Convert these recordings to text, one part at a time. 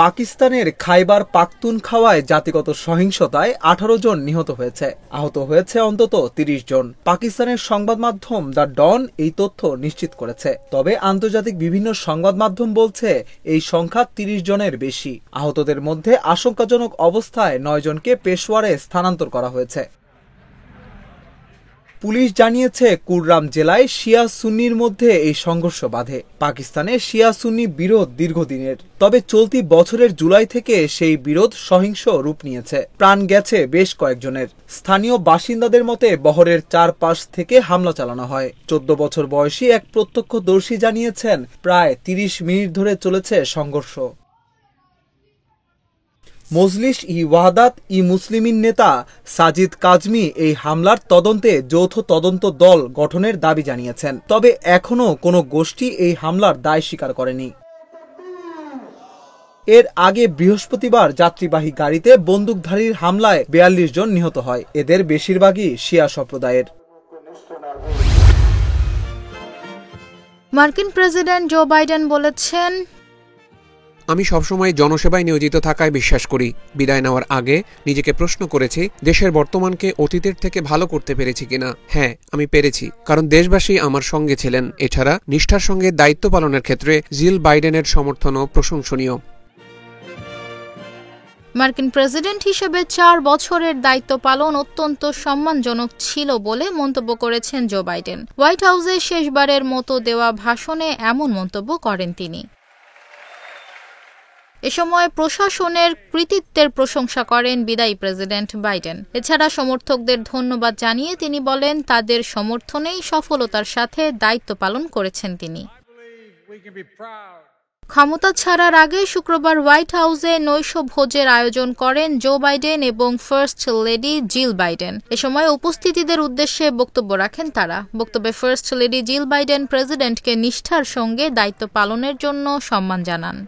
পাকিস্তানের খাইবার পাখতুনখাওয়ায় জাতিগত সহিংসতায় 18 জন নিহত হয়েছে, আহত হয়েছে অন্তত 30 জন। পাকিস্তানের সংবাদ মাধ্যম দ্য ডন এই তথ্য নিশ্চিত করেছে। তবে আন্তর্জাতিক বিভিন্ন সংবাদ মাধ্যম বলছে এই সংখ্যা 30 জনের বেশি। আহতদের মধ্যে আশঙ্কাজনক অবস্থায় 9 জনকে পেশোয়ারে স্থানান্তর করা হয়েছে। পুলিশ জানিয়েছে কুররাম জেলায় শিয়া সুন্নির মধ্যে এই সংঘর্ষ বাধে। পাকিস্তানে শিয়া সুন্নি বিরোধ দীর্ঘদিনের, তবে চলতি বছরের জুলাই থেকে সেই বিরোধ সহিংস রূপ নিয়েছে। প্রাণ গেছে বেশ কয়েকজনের। স্থানীয় বাসিন্দাদের মতে বহরের চারপাশ থেকে হামলা চালানো হয়। 14 বছর বয়সী এক প্রত্যক্ষদর্শী জানিয়েছেন প্রায় 30 মিনিট ধরে চলেছে সংঘর্ষ। মজলিস ই ওয়াহদাত ই মুসলিমিন নেতা সাজিদ কাজমি এই হামলার তদন্তে যৌথ তদন্ত দল গঠনের দাবি জানিয়েছেন। তবে এখনও কোনো গোষ্ঠী এই হামলার দায় স্বীকার করেনি। এর আগে বৃহস্পতিবার যাত্রীবাহী গাড়িতে বন্দুকধারীর হামলায় 42 জন নিহত হয়। এদের বেশিরভাগই শিয়া সম্প্রদায়ের। মার্কিন প্রেসিডেন্ট জো বাইডেন বলেছেন, আমি সবসময় জনসেবায় নিয়োজিত থাকায় বিশ্বাস করি। বিদায় নেওয়ার আগে নিজেকে প্রশ্ন করেছি, দেশের বর্তমানকে অতীতের থেকে ভালো করতে পেরেছি কিনা। হ্যাঁ, আমি পেরেছি, কারণ দেশবাসী আমার সঙ্গে ছিলেন। এছাড়া নিষ্ঠার সঙ্গে দায়িত্ব পালনের ক্ষেত্রে জিল বাইডেনের সমর্থনও প্রশংসনীয়। মার্কিন প্রেসিডেন্ট হিসেবে 4 বছরের দায়িত্ব পালন অত্যন্ত সম্মানজনক ছিল বলে মন্তব্য করেছেন জো বাইডেন। হোয়াইট হাউসে শেষবারের মতো দেওয়া ভাষণে এমন মন্তব্য করেন তিনি। এ সময় প্রশাসনের কৃতিত্বের প্রশংসা করেন বিদায়ী প্রেসিডেন্ট বাইডেন। এছাড়া সমর্থকদের ধন্যবাদ জানিয়ে তিনি বলেন তাদের সমর্থনেই সফলতার সাথে দায়িত্ব পালন করেছেন তিনি। ক্ষমতা ছাড়ার আগে শুক্রবার হোয়াইট হাউসে নৈশ ভোজের আয়োজন করেন জো বাইডেন এবং ফার্স্ট লেডি জিল বাইডেন। এ সময় উপস্থিতিদের উদ্দেশ্যে বক্তব্য রাখেন তারা। বক্তব্যে ফার্স্ট লেডি জিল বাইডেন প্রেসিডেন্টকে নিষ্ঠার সঙ্গে দায়িত্ব পালনের জন্য সম্মান জানান।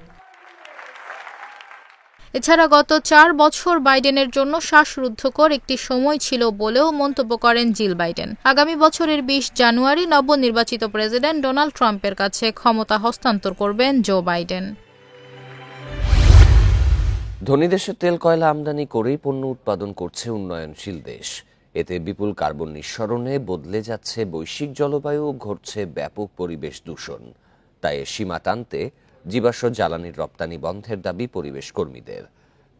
এছাড়া গত 4 বছর বাইডেনের জন্য শ্বাসরুদ্ধকর একটি সময় ছিল বলেও মন্তব্য করেন জিল বাইডেন। আগামী বছরের 20 জানুয়ারি নবনির্বাচিত প্রেসিডেন্ট ডোনাল্ড ট্রাম্পের কাছে ক্ষমতা হস্তান্তর করবেন জো বাইডেন। ধনী দেশের তেল কয়লা আমদানি করেই পণ্য উৎপাদন করছে উন্নয়নশীল দেশ। এতে বিপুল কার্বন নিঃসরণে বদলে যাচ্ছে বৈশ্বিক জলবায়ু, ঘটছে ব্যাপক পরিবেশ দূষণ। তাই সীমা টানতে জীবাশ্ম জ্বালানির রপ্তানি বন্ধের দাবি পরিবেশ কর্মীদের।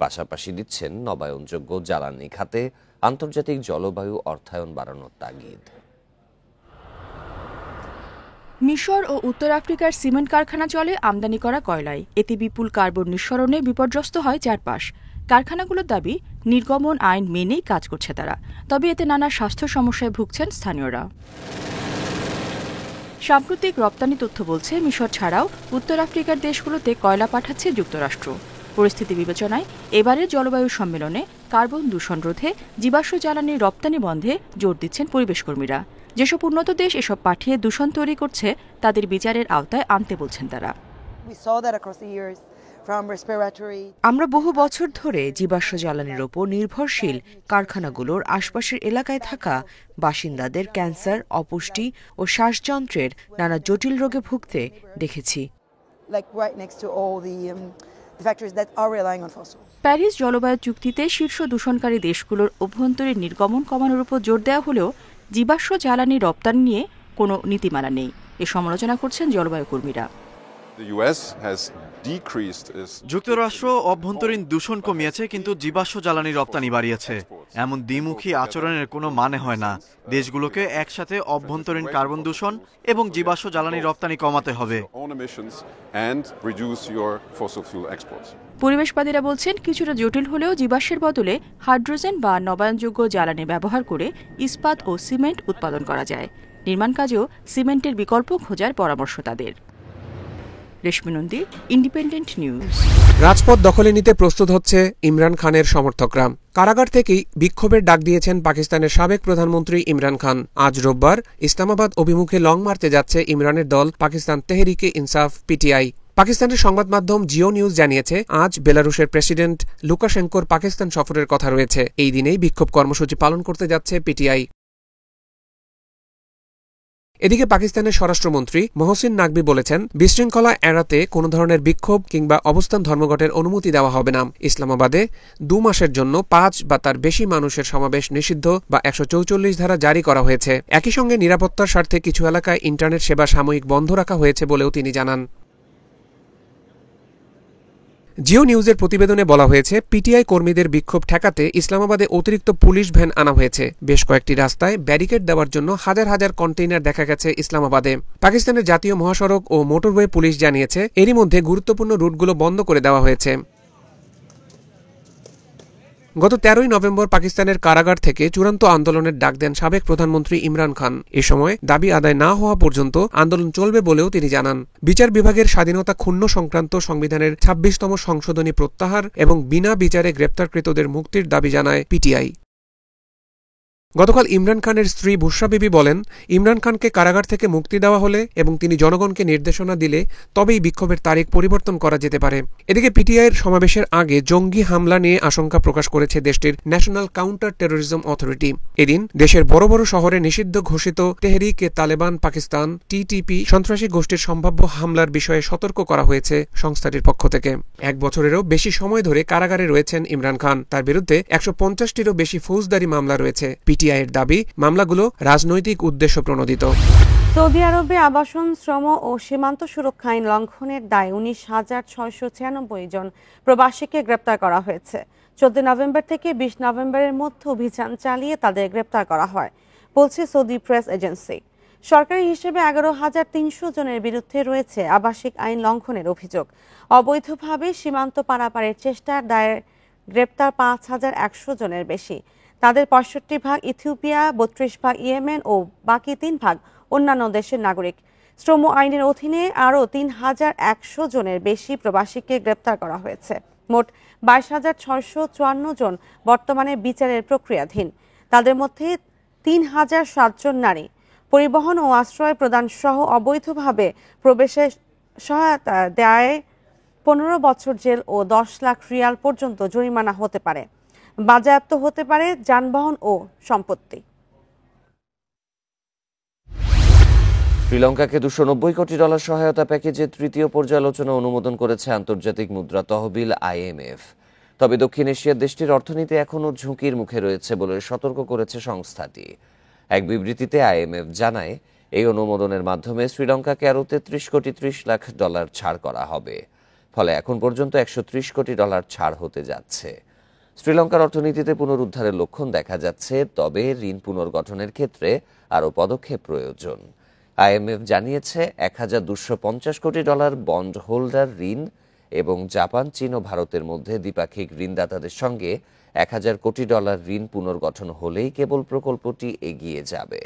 পাশাপাশি দিচ্ছেন নবায়নযোগ্য জ্বালানি খাতে আন্তর্জাতিক জলবায়ু অর্থায়ন বাড়ানোর তাগিদ। মিশর ও উত্তর আফ্রিকার সিমেন্ট কারখানা চলে আমদানি করা কয়লায়। এতে বিপুল কার্বন নিঃসরণে বিপর্যস্ত হয় চারপাশ। কারখানাগুলোর দাবি, নির্গমন আইন মেনেই কাজ করছে তারা। তবে এতে নানা স্বাস্থ্য সমস্যায় ভুগছেন স্থানীয়রা। সাম্প্রতিক রপ্তানি তথ্য বলছে মিশর ছাড়াও উত্তর আফ্রিকার দেশগুলোতে কয়লা পাঠাচ্ছে যুক্তরাষ্ট্র। পরিস্থিতি বিবেচনায় এবারের জলবায়ু সম্মেলনে কার্বন দূষণ রোধে জীবাশ্ম জ্বালানির রপ্তানি বন্ধে জোর দিচ্ছেন পরিবেশকর্মীরা। যেসব উন্নত দেশ এসব পাঠিয়ে দূষণ তৈরি করছে তাদের বিচারের আওতায় আনতে বলছেন তারা। আমরা বহু বছর ধরে জীবাশ্ম জ্বালানির ওপর নির্ভরশীল কারখানাগুলোর আশপাশের এলাকায় থাকা বাসিন্দাদের ক্যান্সার, অপুষ্টি ও শ্বাসযন্ত্রের নানা জটিল রোগে ভুগতে দেখেছি। প্যারিস জলবায়ু চুক্তিতে শীর্ষ দূষণকারী দেশগুলোর অভ্যন্তরীণ নির্গমন কমানোর উপর জোর দেওয়া হলেও জীবাশ্ম জ্বালানি রপ্তানি নিয়ে কোনো নীতিমালা নেই। এ সমালোচনা করছেন জলবায়ু কর্মীরা। যুক্তরাষ্ট্র অভ্যন্তরীণ দূষণ কমিয়েছে, কিন্তু জীবাশ্ম জ্বালানি রপ্তানি বাড়িয়েছে। এমন দ্বিমুখী আচরণের কোনো মানে হয় না। দেশগুলোকে একসাথে অভ্যন্তরীণ কার্বন দূষণ এবং জীবাশ্ম জ্বালানি রপ্তানি কমাতে হবে। পরিবেশবাদীরা বলছেন কিছুটা জটিল হলেও জীবাশ্মের বদলে হাইড্রোজেন বা নবায়নযোগ্য জ্বালানি ব্যবহার করে ইস্পাত ও সিমেন্ট উৎপাদন করা যায়। নির্মাণ কাজেও সিমেন্টের বিকল্প খোঁজার পরামর্শ তাদের। রেশমি নন্দী, ইন্ডিপেন্ডেন্ট নিউজ। রাজপথ দখলে নিতে প্রস্তুত হচ্ছে ইমরান খানের সমর্থকরা। কারাগার থেকেই বিক্ষোভের ডাক দিয়েছেন পাকিস্তানের সাবেক প্রধানমন্ত্রী ইমরান খান। আজ রোববার ইসলামাবাদ অভিমুখে লং মার্চে যাচ্ছে ইমরানের দল পাকিস্তান তেহরিকে ইনসাফ পিটিআই। পাকিস্তানের সংবাদ মাধ্যম জিও নিউজ জানিয়েছে আজ বেলারুশের প্রেসিডেন্ট লুকাশেঙ্কোর পাকিস্তান সফরের কথা রয়েছে। এই দিনেই বিক্ষোভ কর্মসূচি পালন করতে যাচ্ছে পিটিআই। এদিকে পাকিস্তানের স্বরাষ্ট্রমন্ত্রী মহসিন নাকভি বলেছেন, বিশৃঙ্খলা এড়াতে কোনো ধরনের বিক্ষোভ কিংবা অবস্থান ধর্মঘটের অনুমতি দেওয়া হবে না। ইসলামাবাদে 2 মাসের জন্য 5 বা তার বেশি মানুষের সমাবেশ নিষিদ্ধ বা 144 ধারা জারি করা হয়েছে। একই সঙ্গে নিরাপত্তার স্বার্থে কিছু এলাকায় ইন্টারনেট সেবা সাময়িক বন্ধ রাখা হয়েছে বলেও তিনি জানান। জিও নিউজের প্রতিবেদনে বলা হয়েছে, পিটিআই কর্মীদের বিক্ষোভ ঠেকাতে ইসলামাবাদে অতিরিক্ত পুলিশ ভ্যান আনা হয়েছে। বেশ কয়েকটি রাস্তায় ব্যারিকেড দেওয়ার জন্য হাজার হাজার কন্টেইনার দেখা গেছে ইসলামাবাদে। পাকিস্তানের জাতীয় মহাসড়ক ও মোটরওয়ে পুলিশ জানিয়েছে, এরই মধ্যে গুরুত্বপূর্ণ রুটগুলো বন্ধ করে দেওয়া হয়েছে। গত 13ই নভেম্বর পাকিস্তানের কারাগার থেকে চূড়ান্ত আন্দোলনের ডাক দেন সাবেক প্রধানমন্ত্রী ইমরান খান। এ সময় দাবি আদায় না হওয়া পর্যন্ত আন্দোলন চলবে বলেও তিনি জানান। বিচার বিভাগের স্বাধীনতা ক্ষুণ্ণ সংক্রান্ত সংবিধানের 26তম সংশোধনী প্রত্যাহার এবং বিনা বিচারে গ্রেপ্তারকৃতদের মুক্তির দাবি জানায় পিটিআই। গতকাল ইমরান খানের স্ত্রী বুশরা বিবি বলেন, ইমরান খানকে কারাগার থেকে মুক্তি দেওয়া হলে এবং তিনি জনগণকে নির্দেশনা দিলে তবেই বিক্ষোভের তারিখ পরিবর্তন করা যেতে পারে। এদিকে পিটিআইয়ের সমাবেশের আগে জঙ্গি হামলা নিয়ে আশঙ্কা প্রকাশ করেছে দেশটির ন্যাশনাল কাউন্টার টেরোরিজম অথরিটি। এদিন দেশের বড় বড় শহরে নিষিদ্ধ ঘোষিত তেহরিক-এ-তালেবান পাকিস্তান টিটিপি সন্ত্রাসী গোষ্ঠীর সম্ভাব্য হামলার বিষয়ে সতর্ক করা হয়েছে সংস্থাটির পক্ষ থেকে। 1 বছরেরও বেশি সময় ধরে কারাগারে রয়েছেন ইমরান খান। তার বিরুদ্ধে 150টিরও বেশি ফৌজদারি মামলা রয়েছে। পিটিআইয়ের দাবি, মামলাগুলো রাজনৈতিক উদ্দেশ্য প্রণোদিত। সৌদি আরবে আবাসন, শ্রম ও সীমান্ত সুরক্ষা আইন লঙ্ঘনের দায়ে 19,696 জন প্রবাসীকে গ্রেপ্তার করা হয়েছে। 14 নভেম্বর থেকে 20 নভেম্বরের মধ্যে অভিযান চালিয়ে তাদের গ্রেপ্তার করা হয়, বলছে সৌদি প্রেস এজেন্সি। সরকারি হিসেবে 11,300 জনের বিরুদ্ধে রয়েছে আবাসিক আইন লঙ্ঘনের অভিযোগ। অবৈধভাবে সীমান্ত পারাপারের চেষ্টার দায়ে গ্রেপ্তার 5,100 জনের বেশি। তাদের 65% ইথিওপিয়া, 32% ইয়েমেন ও বাকি 3% অন্যান্য দেশের নাগরিক। শ্রম আইনের অধীনে আরও 3,100 জনের বেশি প্রবাসীকে গ্রেপ্তার করা হয়েছে। মোট 22,654 জন বর্তমানে বিচারের প্রক্রিয়াধীন। তাদের মধ্যে 3,007 জন নারী। পরিবহন ও আশ্রয় প্রদান সহ অবৈধভাবে প্রবেশে সহায়তা দেয় 15 বছর জেল ও 10 লাখ রিয়াল পর্যন্ত জরিমানা হতে পারে। বাজেয়াপ্ত হতে পারে যানবাহন ও সম্পত্তি। শ্রীলঙ্কাকে $290 কোটি সহায়তা প্যাকেজের 3য় পর্যালোচনা অনুমোদন করেছে আন্তর্জাতিক মুদ্রা তহবিল IMF। তবে দক্ষিণ এশিয়ার দেশটির অর্থনীতি এখনও ঝুঁকির মুখে রয়েছে বলে সতর্ক করেছে সংস্থাটি। এক বিবৃতিতে IMF জানায়, এই অনুমোদনের মাধ্যমে শ্রীলঙ্কাকে আরও $33 কোটি 30 লাখ ছাড় করা হবে। ফলে এখন পর্যন্ত $130 কোটি ছাড় হতে যাচ্ছে। শ্রীলঙ্কার অর্থনীতিতে পুনরুদ্ধারের লক্ষণ দেখা যাচ্ছে, তবে ঋণ পুনর্গঠনের ক্ষেত্রে আরও পদক্ষেপ প্রয়োজন। IMF জানিয়েছে, $1,250 কোটি বন্ড হোল্ডার ঋণ এবং জাপান, চীন ও ভারতের মধ্যে দ্বিপাক্ষিক ঋণদাতাদের সঙ্গে $1,000 কোটি ঋণ পুনর্গঠন হলেই কেবল প্রকল্পটি এগিয়ে যাবে।